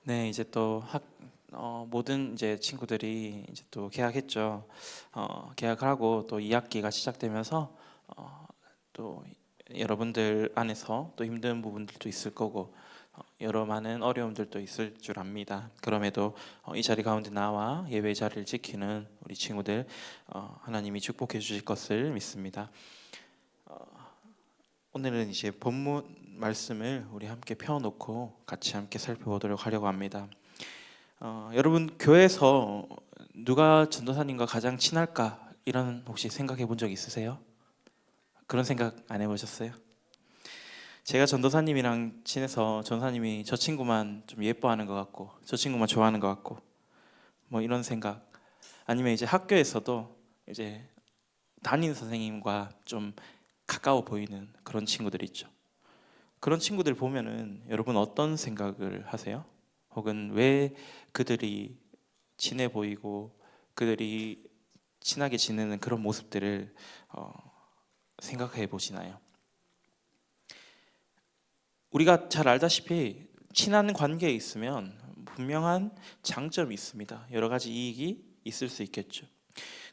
네, 이제 또 모든 이제 친구들이 이제 또 개학했죠. 개학을 하고 또 2학기가 시작되면서 또 여러분들 안에서 또 힘든 부분들도 있을 거고 여러 많은 어려움들도 있을 줄 압니다. 그럼에도 이 자리 가운데 나와 예배 자리를 지키는 우리 친구들 하나님이 축복해 주실 것을 믿습니다. 오늘은 이제 본문 말씀을 우리 함께 펴놓고 같이 함께 살펴보도록 하려고 합니다. 여러분 교회에서 누가 전도사님과 가장 친할까 이런 혹시 생각해 본 적 있으세요? 그런 생각 안 해보셨어요? 제가 전도사님이랑 친해서 전도사님이 저 친구만 좀 예뻐하는 것 같고 저 친구만 좋아하는 것 같고 뭐 이런 생각, 아니면 이제 학교에서도 이제 담임 선생님과 좀 가까워 보이는 그런 친구들 있죠. 그런 친구들 보면은 여러분 어떤 생각을 하세요? 혹은 왜 그들이 친해 보이고 그들이 친하게 지내는 그런 모습들을 어, 생각해 보시나요? 우리가 잘 알다시피 친한 관계에 있으면 분명한 장점이 있습니다. 여러 가지 이익이 있을 수 있겠죠.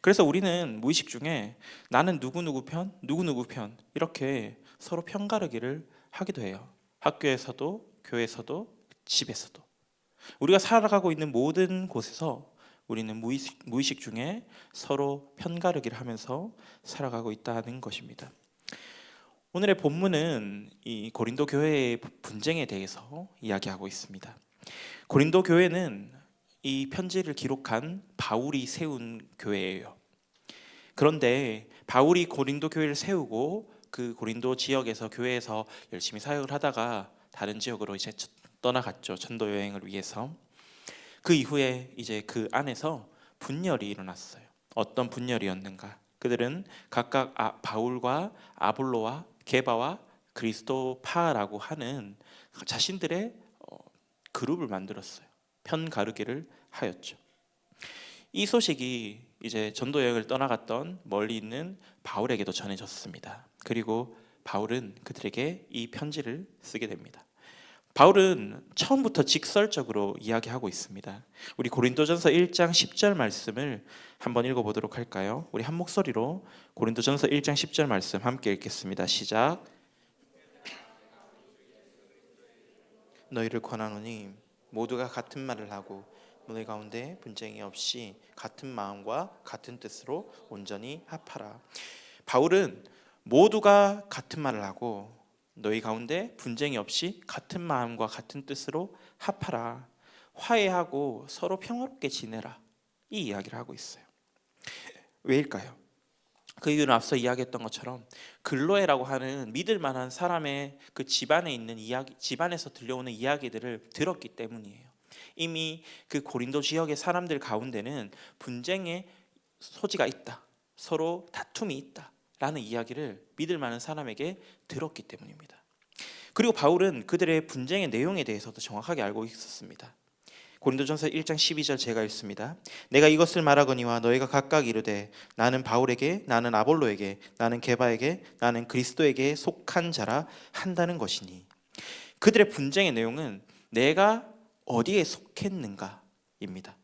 그래서 우리는 무의식 중에 나는 누구누구 편, 누구누구 편 이렇게 서로 편가르기를 하기도 해요. 학교에서도, 교회에서도, 집에서도. 우리가 살아가고 있는 모든 곳에서 우리는 무의식 중에 서로 편가르기를 하면서 살아가고 있다는 것입니다. 오늘의 본문은 이 고린도 교회의 분쟁에 대해서 이야기하고 있습니다. 고린도 교회는 이 편지를 기록한 바울이 세운 교회예요. 그런데 바울이 고린도 교회를 세우고 그 고린도 지역에서 교회에서 열심히 사역을 하다가 다른 지역으로 이제 떠나갔죠. 전도 여행을 위해서. 그 이후에 이제 그 안에서 분열이 일어났어요. 어떤 분열이었는가? 그들은 각각 바울과 아볼로와 게바와 그리스도파라고 하는 자신들의 그룹을 만들었어요. 편 가르기를 하였죠. 이 소식이 이제 전도 여행을 떠나갔던 멀리 있는 바울에게도 전해졌습니다. 그리고 바울은 그들에게 이 편지를 쓰게 됩니다. 바울은 처음부터 직설적으로 이야기하고 있습니다. 우리 고린도전서 1장 10절 말씀을 한번 읽어보도록 할까요? 우리 한 목소리로 고린도전서 1장 10절 말씀 함께 읽겠습니다. 시작. 너희를 권하노니 모두가 같은 말을 하고 너희 가운데 분쟁이 없이 같은 마음과 같은 뜻으로 온전히 합하라. 바울은 모두가 같은 말을 하고 너희 가운데 분쟁이 없이 같은 마음과 같은 뜻으로 합하라. 화해하고 서로 평화롭게 지내라. 이 이야기를 하고 있어요. 왜일까요? 그 이유는 앞서 이야기했던 것처럼 글로에라고 하는 믿을 만한 사람의 그 집안에 있는 이야기, 집안에서 들려오는 이야기들을 들었기 때문이에요. 이미 그 고린도 지역의 사람들 가운데는 분쟁의 소지가 있다, 서로 다툼이 있다라는 이야기를 믿을 만한 사람에게 들었기 때문입니다. 그리고 바울은 그들의 분쟁의 내용에 대해서도 정확하게 알고 있었습니다. 고린도전서 1장 12절 제가 읽습니다. 내가 이것을 말하거니와 너희가 각각 이르되 나는 바울에게, 나는 아볼로에게, 나는 게바에게, 나는 그리스도에게 속한 자라 한다는 것이니. 그들의 분쟁의 내용은 내가 어디에 속했는가입니다.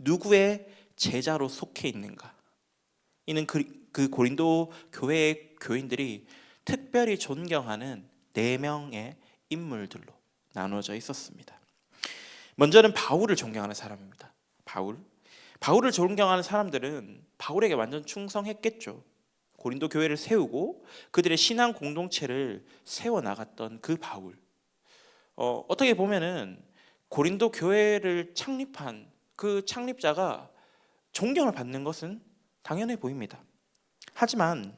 누구의 제자로 속해 있는가. 이는 그 고린도 교회의 교인들이 특별히 존경하는 4명의 인물들로 나누어져 있었습니다. 먼저는 바울을 존경하는 사람입니다. 바울을 존경하는 사람들은 바울에게 완전 충성했겠죠. 고린도 교회를 세우고 그들의 신앙 공동체를 세워 나갔던 그 바울. 어떻게 보면은 고린도 교회를 창립한 그 창립자가 존경을 받는 것은 당연해 보입니다. 하지만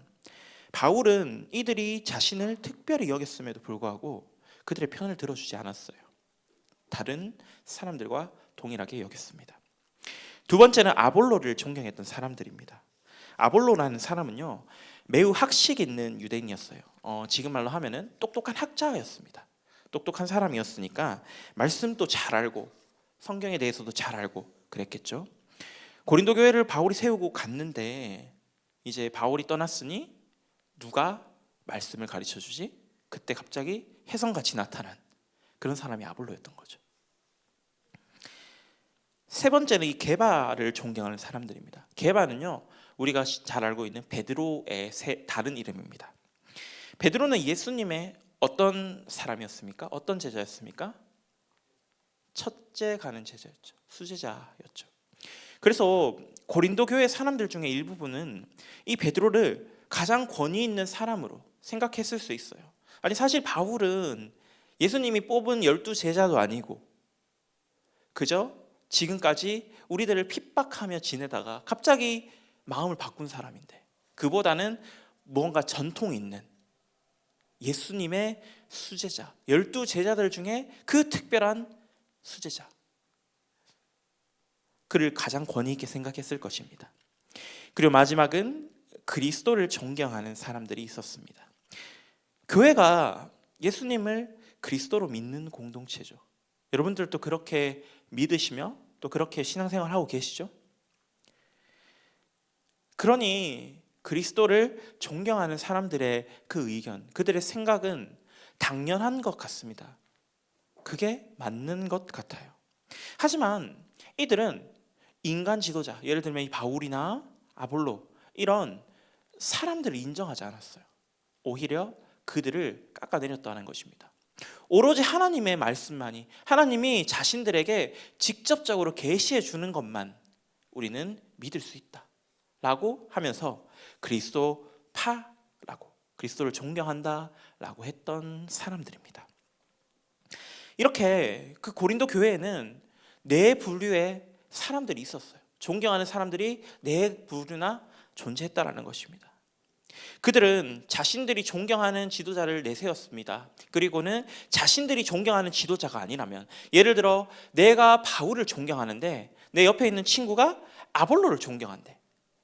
바울은 이들이 자신을 특별히 여겼음에도 불구하고 그들의 편을 들어주지 않았어요. 다른 사람들과 동일하게 여겼습니다. 두 번째는 아볼로를 존경했던 사람들입니다. 아볼로라는 사람은요, 매우 학식 있는 유대인이었어요. 지금 말로 하면은 똑똑한 학자였습니다. 똑똑한 사람이었으니까 말씀도 잘 알고 성경에 대해서도 잘 알고 그랬겠죠. 고린도 교회를 바울이 세우고 갔는데 이제 바울이 떠났으니 누가 말씀을 가르쳐 주지? 그때 갑자기 혜성같이 나타난 그런 사람이 아볼로였던 거죠. 세 번째는 이 게바를 존경하는 사람들입니다. 게바는요, 우리가 잘 알고 있는 베드로의 다른 이름입니다. 베드로는 예수님의 어떤 사람이었습니까? 어떤 제자였습니까? 첫째 가는 제자였죠. 수제자였죠. 그래서 고린도 교회 사람들 중에 일부분은 이 베드로를 가장 권위 있는 사람으로 생각했을 수 있어요. 아니, 사실 바울은 예수님이 뽑은 12 제자도 아니고 그저 지금까지 우리들을 핍박하며 지내다가 갑자기 마음을 바꾼 사람인데, 그보다는 뭔가 전통 있는 예수님의 수제자, 12 제자들 중에 그 특별한 수제자, 그를 가장 권위 있게 생각했을 것입니다. 그리고 마지막은 그리스도를 존경하는 사람들이 있었습니다. 교회가 예수님을 그리스도로 믿는 공동체죠. 여러분들도 그렇게 믿으시며 또 그렇게 신앙생활하고 계시죠? 그러니 그리스도를 존경하는 사람들의 그 의견, 그들의 생각은 당연한 것 같습니다. 그게 맞는 것 같아요. 하지만 이들은 인간 지도자, 예를 들면 이 바울이나 아볼로, 이런 사람들을 인정하지 않았어요. 오히려 그들을 깎아내렸다는 것입니다. 오로지 하나님의 말씀만이, 하나님이 자신들에게 직접적으로 계시해 주는 것만 우리는 믿을 수 있다 라고 하면서 그리스도파라고, 그리스도를 존경한다라고 했던 사람들입니다. 이렇게 그 고린도 교회에는 네 부류의 사람들이 있었어요. 존경하는 사람들이 네 부류나 존재했다라는 것입니다. 그들은 자신들이 존경하는 지도자를 내세웠습니다. 그리고는 자신들이 존경하는 지도자가 아니라면, 예를 들어 내가 바울을 존경하는데 내 옆에 있는 친구가 아볼로를 존경한대,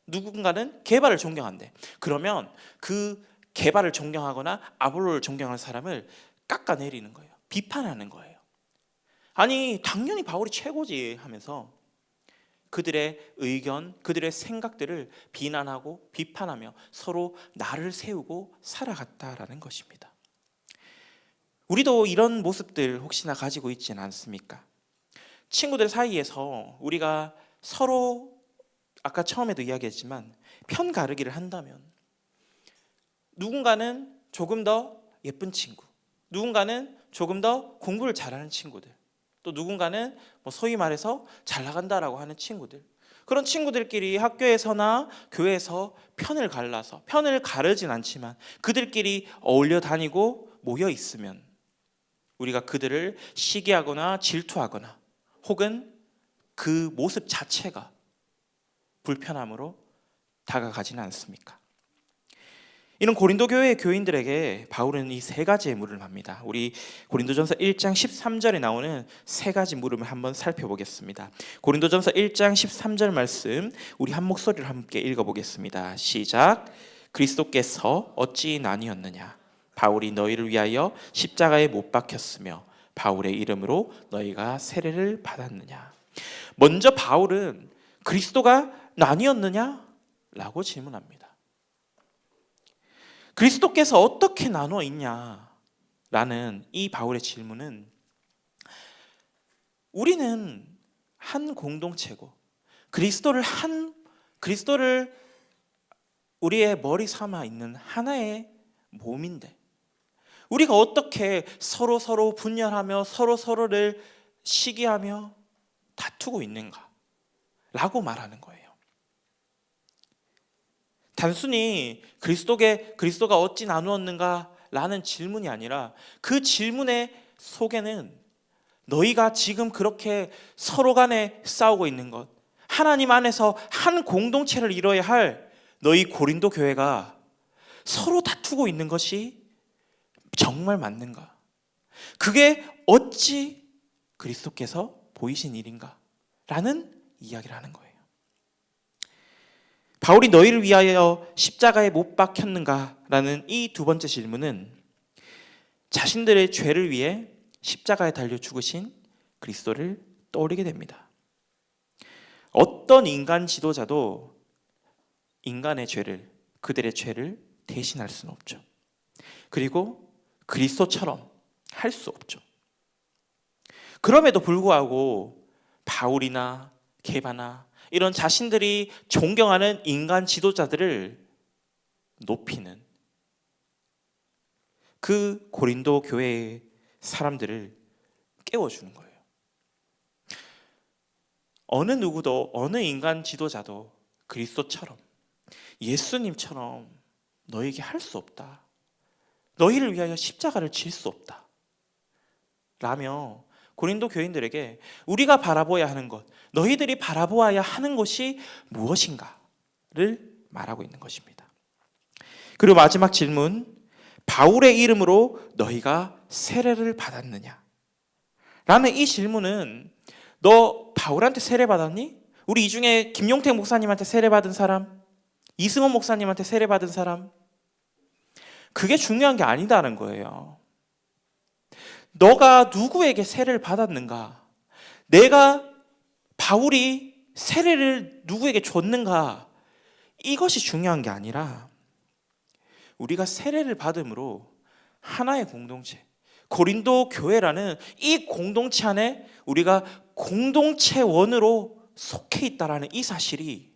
누군가는 게바를 존경한대, 그러면 그 게바를 존경하거나 아볼로를 존경하는 사람을 깎아내리는 거예요. 비판하는 거예요. 아니, 당연히 바울이 최고지 하면서 그들의 의견, 그들의 생각들을 비난하고 비판하며 서로 나를 세우고 살아갔다라는 것입니다. 우리도 이런 모습들 혹시나 가지고 있지는 않습니까? 친구들 사이에서 우리가 서로, 아까 처음에도 이야기했지만, 편가르기를 한다면 누군가는 조금 더 예쁜 친구, 누군가는 조금 더 공부를 잘하는 친구들, 또 누군가는 소위 말해서 잘 나간다라고 하는 친구들, 그런 친구들끼리 학교에서나 교회에서 편을 갈라서, 편을 가르진 않지만 그들끼리 어울려 다니고 모여 있으면 우리가 그들을 시기하거나 질투하거나 혹은 그 모습 자체가 불편함으로 다가가지는 않습니까? 이런 고린도 교회의 교인들에게 바울은 이 세 가지의 물음을 합니다. 우리 고린도전서 1장 13절에 나오는 세 가지 물음을 한번 살펴보겠습니다. 고린도전서 1장 13절 말씀 우리 한 목소리를 함께 읽어보겠습니다. 시작. 그리스도께서 어찌 나뉘었느냐? 바울이 너희를 위하여 십자가에 못 박혔으며 바울의 이름으로 너희가 세례를 받았느냐? 먼저 바울은 그리스도가 나뉘었느냐? 라고 질문합니다. 그리스도께서 어떻게 나눠 있냐라는 이 바울의 질문은, 우리는 한 공동체고 그리스도를 우리의 머리 삼아 있는 하나의 몸인데, 우리가 어떻게 서로 분열하며 서로를 시기하며 다투고 있는가 라고 말하는 거예요. 단순히 그리스도가 어찌 나누었는가 라는 질문이 아니라, 그 질문의 속에는 너희가 지금 그렇게 서로 간에 싸우고 있는 것, 하나님 안에서 한 공동체를 이뤄야 할 너희 고린도 교회가 서로 다투고 있는 것이 정말 맞는가? 그게 어찌 그리스도께서 보이신 일인가? 라는 이야기를 하는 거예요. 바울이 너희를 위하여 십자가에 못 박혔는가? 라는 이 두 번째 질문은 자신들의 죄를 위해 십자가에 달려 죽으신 그리스도를 떠올리게 됩니다. 어떤 인간 지도자도 그들의 죄를 대신할 수는 없죠. 그리고 그리스도처럼 할 수 없죠. 그럼에도 불구하고 바울이나 게바나 이런 자신들이 존경하는 인간 지도자들을 높이는 그 고린도 교회의 사람들을 깨워주는 거예요. 어느 누구도 어느 인간 지도자도 그리스도처럼 예수님처럼 너에게 할 수 없다. 너희를 위하여 십자가를 질 수 없다. 라며 고린도 교인들에게 우리가 바라보아야 하는 것, 너희들이 바라보아야 하는 것이 무엇인가를 말하고 있는 것입니다. 그리고 마지막 질문, 바울의 이름으로 너희가 세례를 받았느냐? 라는 이 질문은 너 바울한테 세례 받았니? 우리 이 중에 김용택 목사님한테 세례 받은 사람, 이승원 목사님한테 세례 받은 사람, 그게 중요한 게 아니다는 거예요. 너가 누구에게 세례를 받았는가? 내가 바울이 세례를 누구에게 줬는가? 이것이 중요한 게 아니라 우리가 세례를 받음으로 하나의 공동체, 고린도 교회라는 이 공동체 안에 우리가 공동체원으로 속해 있다라는 이 사실이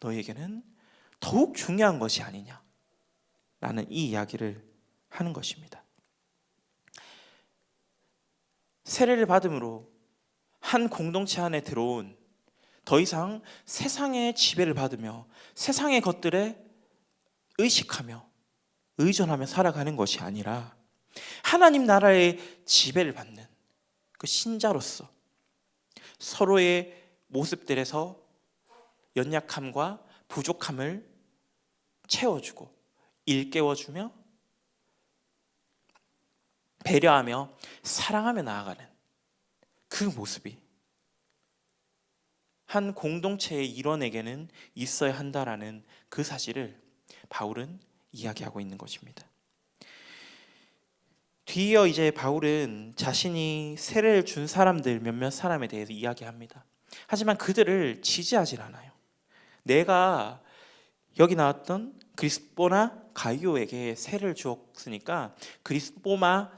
너에게는 더욱 중요한 것이 아니냐라는 이 이야기를 하는 것입니다. 세례를 받음으로 한 공동체 안에 들어온 더 이상 세상의 지배를 받으며 세상의 것들에 의식하며 의존하며 살아가는 것이 아니라 하나님 나라의 지배를 받는 그 신자로서 서로의 모습들에서 연약함과 부족함을 채워주고 일깨워주며 배려하며 사랑하며 나아가는 그 모습이 한 공동체의 일원에게는 있어야 한다라는 그 사실을 바울은 이야기하고 있는 것입니다. 뒤이어 이제 바울은 자신이 세례를 준 사람들 몇몇 사람에 대해서 이야기합니다. 하지만 그들을 지지하지 않아요. 내가 여기 나왔던 그리스보나 가이오에게 세례를 주었으니까 그리스보만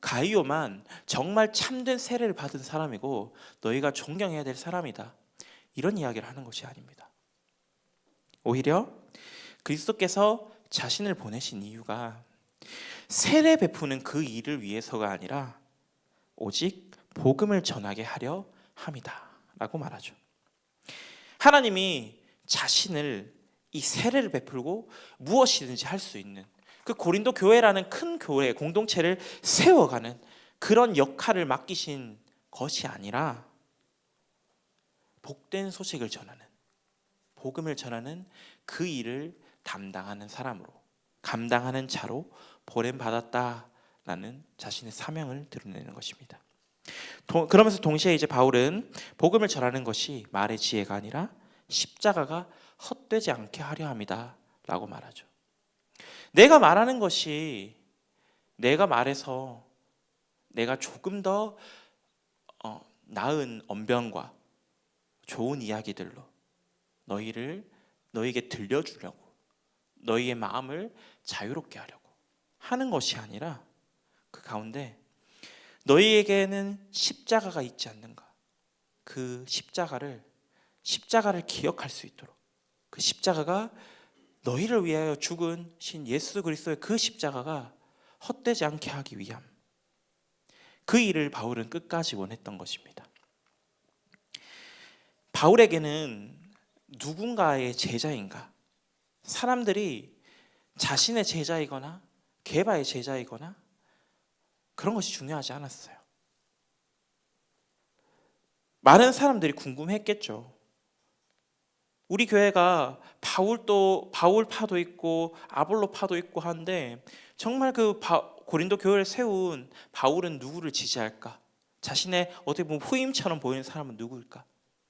가이오만 정말 참된 세례를 받은 사람이고 너희가 존경해야 될 사람이다. 이런 이야기를 하는 것이 아닙니다. 오히려 그리스도께서 자신을 보내신 이유가 세례 베푸는 그 일을 위해서가 아니라 오직 복음을 전하게 하려 함이다 라고 말하죠. 하나님이 자신을 이 세례를 베풀고 무엇이든지 할 수 있는 그 고린도 교회라는 큰 교회 공동체를 세워가는 그런 역할을 맡기신 것이 아니라 복된 소식을 전하는 복음을 전하는 그 일을 담당하는 사람으로 감당하는 자로 보냄받았다라는 자신의 사명을 드러내는 것입니다. 그러면서 동시에 이제 바울은 복음을 전하는 것이 말의 지혜가 아니라 십자가가 헛되지 않게 하려 함이다 라고 말하죠. 내가 말하는 것이 내가 말해서 내가 조금 더 나은 언변과 좋은 이야기들로 너희에게 들려주려고 너희의 마음을 자유롭게 하려고 하는 것이 아니라 그 가운데 너희에게는 십자가가 있지 않는가? 그 십자가를 기억할 수 있도록 그 십자가가 너희를 위하여 죽은 신 예수 그리스도의 그 십자가가 헛되지 않게 하기 위함, 그 일을 바울은 끝까지 원했던 것입니다. 바울에게는 누군가의 제자인가? 사람들이 자신의 제자이거나 게바의 제자이거나 그런 것이 중요하지 않았어요. 많은 사람들이 궁금했겠죠. 우리 교회가 바울파도 있고 아볼로파도 있고 한데 정말 그 고린도 교회를 세운 바울은 누구를 지지할까? 자신의 어떻게 보면 후임처럼 보이는 사람은 누구일까?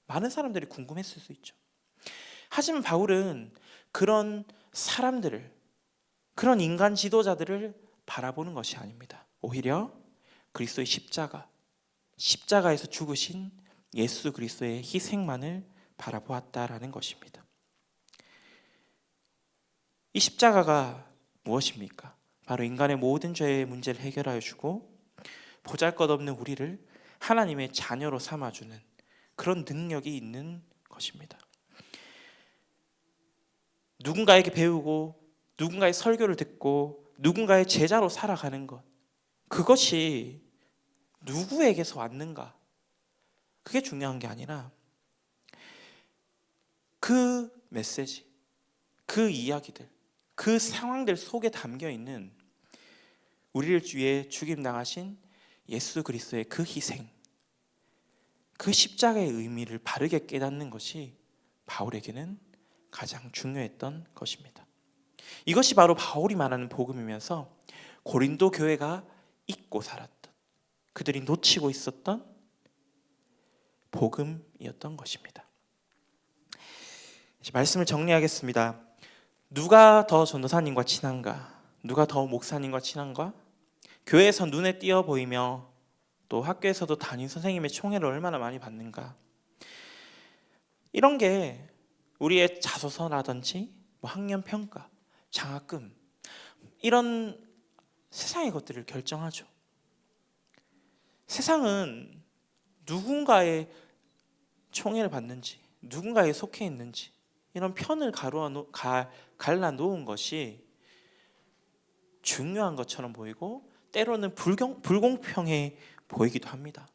많은 사람들이 궁금했을 수 있죠. 하지만 바울은 그런 사람들을, 그런 인간 지도자들을 바라보는 것이 아닙니다. 오히려 그리스도의 십자가에서 죽으신 예수 그리스도의 희생만을 바라보았다라는 것입니다. 이 십자가가 무엇입니까? 바로 인간의 모든 죄의 문제를 해결하여 주고 보잘것없는 우리를 하나님의 자녀로 삼아주는 그런 능력이 있는 것입니다. 누군가에게 배우고 누군가의 설교를 듣고 누군가의 제자로 살아가는 것, 그것이 누구에게서 왔는가, 그게 중요한 게 아니라 그 메시지, 그 이야기들, 그 상황들 속에 담겨있는 우리를 위해 죽임당하신 예수 그리스도의 그 희생, 그 십자가의 의미를 바르게 깨닫는 것이 바울에게는 가장 중요했던 것입니다. 이것이 바로 바울이 말하는 복음이면서 고린도 교회가 잊고 살았던, 그들이 놓치고 있었던 복음이었던 것입니다. 이제 말씀을 정리하겠습니다. 누가 더 전도사님과 친한가? 누가 더 목사님과 친한가? 교회에서 눈에 띄어 보이며 또 학교에서도 담임 선생님의 총애를 얼마나 많이 받는가? 이런 게 우리의 자소서라든지 학년 평가, 장학금, 이런 세상의 것들을 결정하죠. 세상은 누군가의 총애를 받는지, 누군가에 속해 있는지, 이런 편을 갈라놓은 것이 중요한 것처럼 보이고 때로는 불공평해 보이기도 합니다.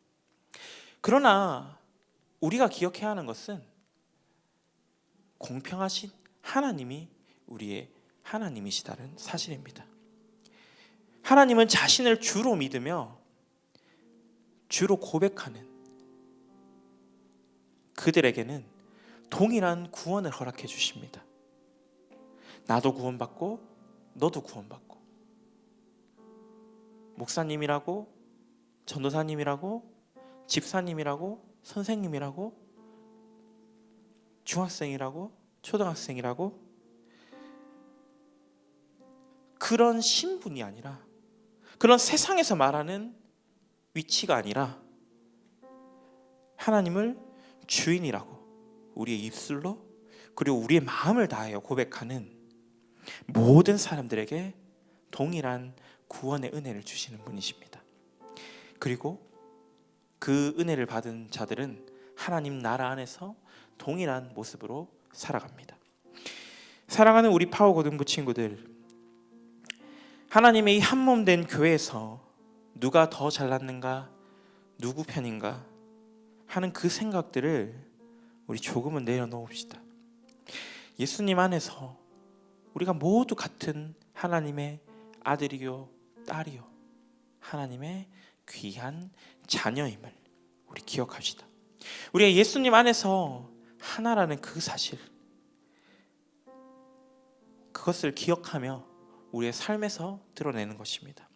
그러나 우리가 기억해야 하는 것은 공평하신 하나님이 우리의 하나님이시다는 사실입니다. 하나님은 자신을 주로 믿으며 주로 고백하는 그들에게는 동일한 구원을 허락해 주십니다. 나도 구원받고 너도 구원받고, 목사님이라고, 전도사님이라고, 집사님이라고, 선생님이라고, 중학생이라고, 초등학생이라고, 그런 신분이 아니라, 그런 세상에서 말하는 위치가 아니라 하나님을 주인이라고 우리의 입술로, 그리고 우리의 마음을 다하여 고백하는 모든 사람들에게 동일한 구원의 은혜를 주시는 분이십니다. 그리고 그 은혜를 받은 자들은 하나님 나라 안에서 동일한 모습으로 살아갑니다. 사랑하는 우리 파워고등부 친구들, 하나님의 이 한몸된 교회에서 누가 더 잘났는가, 누구 편인가 하는 그 생각들을 우리 조금은 내려놓읍시다. 예수님 안에서 우리가 모두 같은 하나님의 아들이요 딸이요 하나님의 귀한 자녀임을 우리 기억합시다. 우리가 예수님 안에서 하나라는 그 사실, 그것을 기억하며 우리의 삶에서 드러내는 것입니다.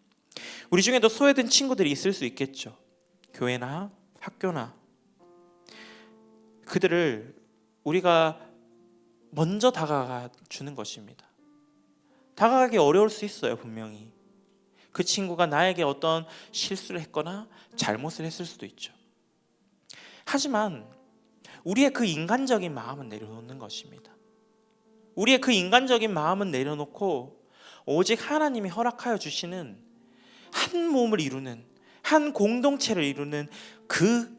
우리 중에도 소외된 친구들이 있을 수 있겠죠. 교회나 학교나. 그들을 우리가 먼저 다가가 주는 것입니다. 다가가기 어려울 수 있어요. 분명히 그 친구가 나에게 어떤 실수를 했거나 잘못을 했을 수도 있죠. 하지만 우리의 그 인간적인 마음은 내려놓는 것입니다. 우리의 그 인간적인 마음은 내려놓고 오직 하나님이 허락하여 주시는 한 몸을 이루는, 한 공동체를 이루는 그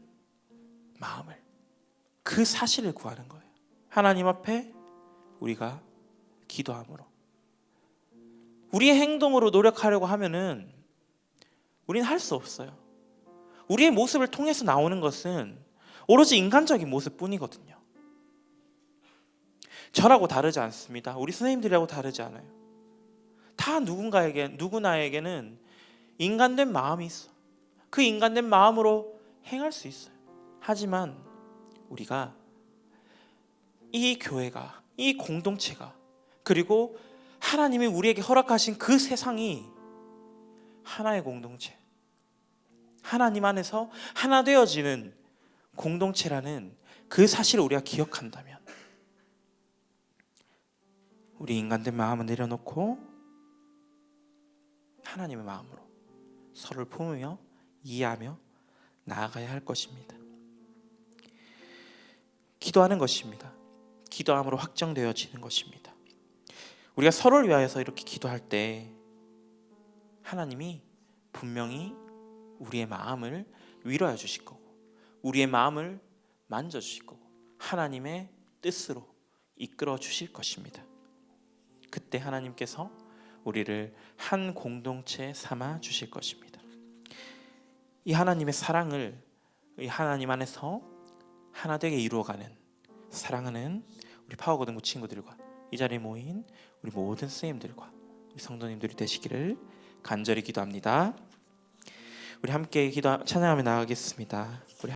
마음을, 그 사실을 구하는 거예요. 하나님 앞에 우리가 기도함으로, 우리의 행동으로 노력하려고 하면은 우리는 할 수 없어요. 우리의 모습을 통해서 나오는 것은 오로지 인간적인 모습뿐이거든요. 저라고 다르지 않습니다. 우리 선생님들이라고 다르지 않아요. 다 누구나에게는 인간된 마음이 있어. 그 인간된 마음으로 행할 수 있어요. 하지만 우리가 이 교회가, 이 공동체가, 그리고 하나님이 우리에게 허락하신 그 세상이 하나의 공동체, 하나님 안에서 하나 되어지는 공동체라는 그 사실을 우리가 기억한다면 우리 인간된 마음을 내려놓고 하나님의 마음으로 서로를 품으며 이해하며 나아가야 할 것입니다. 기도하는 것입니다. 기도함으로 확정되어지는 것입니다. 우리가 서로를 위하여서 이렇게 기도할 때 하나님이 분명히 우리의 마음을 위로해 주실 거고, 우리의 마음을 만져주실 거고 하나님의 뜻으로 이끌어 주실 것입니다. 그때 하나님께서 우리를 한 공동체 삼아 주실 것입니다. 이 하나님의 사랑을 이 하나님 안에서 하나 되게 이루어가는 사랑하는 우리 파워고등부 친구들과 이 자리에 모인 우리 모든 선생님들과 우리 성도님들이 되시기를 간절히 기도합니다. 우리 함께 찬양하며 나가겠습니다. 우리